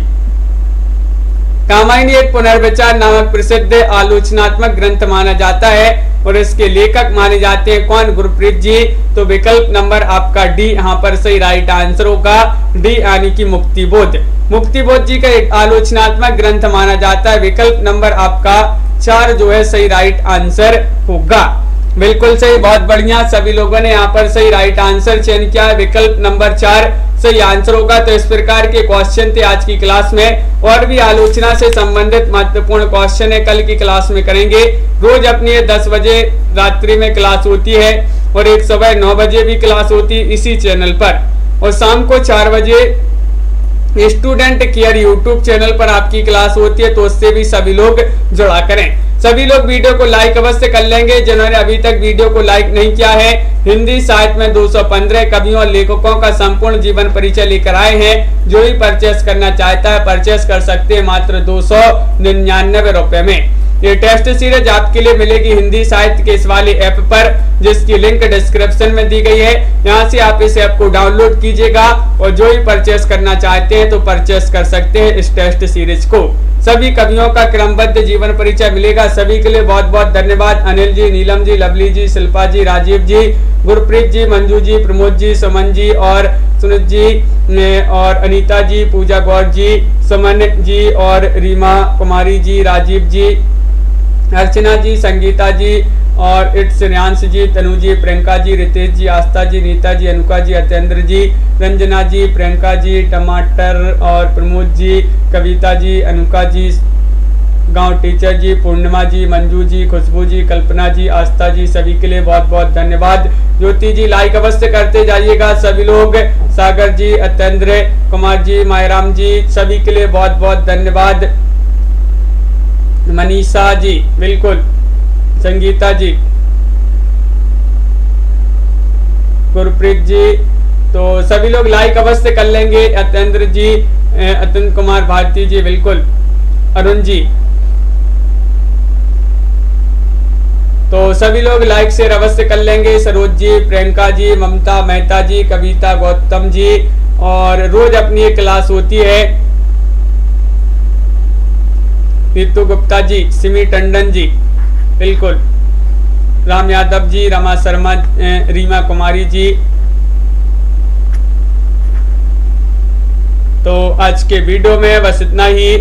कामायनी एक पुनर्विचार नामक प्रसिद्ध आलोचनात्मक ग्रंथ माना जाता है और इसके लेखक माने जाते हैं कौन? गुरप्रीत जी। तो विकल्प नंबर आपका डी यहाँ पर सही राइट आंसर होगा, डी यानी कि मुक्ति बोध। मुक्ति बोध जी का एक आलोचनात्मक ग्रंथ माना जाता है। विकल्प नंबर आपका 4 जो है सही राइट आंसर होगा। बिल्कुल सही, बहुत बढ़िया। सभी लोगों ने यहाँ पर सही राइट आंसर चयन किया है। विकल्प नंबर 4 सही आंसर होगा। तो इस प्रकार के क्वेश्चन थे आज की क्लास में। और भी आलोचना से संबंधित महत्वपूर्ण क्वेश्चन है कल की क्लास में करेंगे। रोज अपनी 10 बजे रात्रि में क्लास होती है और एक सुबह 9 बजे भी क्लास होती है इसी चैनल पर, और शाम को 4 बजे स्टूडेंट केयर यूट्यूब चैनल पर आपकी क्लास होती है। तो उससे भी सभी लोग जुड़ा करें। सभी लोग वीडियो को लाइक अवश्य कर लेंगे। जिन्होंने अभी तक वीडियो को लाइक नहीं किया है, हिंदी साहित्य में 215 कवियों और लेखकों का संपूर्ण जीवन परिचय लेकर आए हैं। जो ही परचेस करना चाहता है परचेस कर सकते हैं मात्र 299 रुपए में। ये टेस्ट सीरीज आपके लिए मिलेगी हिंदी साहित्य के इस वाले ऐप पर, जिसकी लिंक डिस्क्रिप्शन में दी गई है। यहाँ से आप इस ऐप को डाउनलोड कीजिएगा और जो ही परचेस करना चाहते हैं तो परचेस कर सकते हैं इस टेस्ट सीरीज को। सभी कवियों का क्रमबद्ध जीवन परिचय मिलेगा। सभी के लिए बहुत बहुत धन्यवाद। अनिल जी, नीलम जी, लवली जी, शिल्पा जी, राजीव जी, गुरप्रीत जी, मंजू जी, प्रमोद जी, सुमन जी और सुनित जी और अनीता जी, पूजा गौर जी, सुमन जी और रीमा कुमारी जी, राजीव जी, अर्चना जी, संगीता जी और इट्स रियांश जी, तनु जी, प्रियंका जी, रितेश जी, आस्था जी, नीता जी, अनुका जी, अतेंद्र जी, रंजना जी, प्रियंका जी, टमाटर और प्रमोद जी, कविता जी, अनुका जी, गांव टीचर जी, पूर्णिमा जी, मंजू जी, खुशबू जी, कल्पना जी, आस्था जी, सभी के लिए बहुत बहुत धन्यवाद। ज्योति जी लाइक अवश्य करते जाइएगा सभी लोग। सागर जी, अतेंद्र कुमार जी, मायराम जी, सभी के लिए बहुत बहुत धन्यवाद। मनीषा जी, बिल्कुल, संगीता जी, गुरप्रीत जी, तो सभी लोग लाइक अवश्य कर लेंगे। अतेंद्र जी, अतुल कुमार भारती जी, बिल्कुल, अरुण जी, तो सभी लोग लाइक शेयर अवश्य कर लेंगे। सरोज जी, प्रियंका जी, ममता मेहता जी, कविता गौतम जी, और रोज अपनी एक क्लास होती है। नीतू गुप्ता जी, सिमी टंडन जी, बिल्कुल, राम यादव जी, रमा शर्मा, रीमा कुमारी जी। तो आज के वीडियो में बस इतना ही।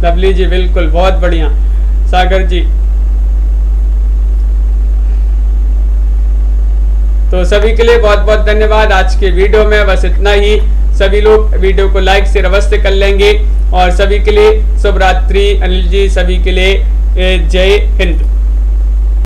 लवली जी, बिल्कुल, बहुत बढ़िया। सागर जी, तो सभी के लिए बहुत बहुत धन्यवाद। आज के वीडियो में बस इतना ही। सभी लोग वीडियो को लाइक से अवश्य कर लेंगे और सभी के लिए शुभ रात्रि। अनिल जी, सभी के लिए जय हिंद।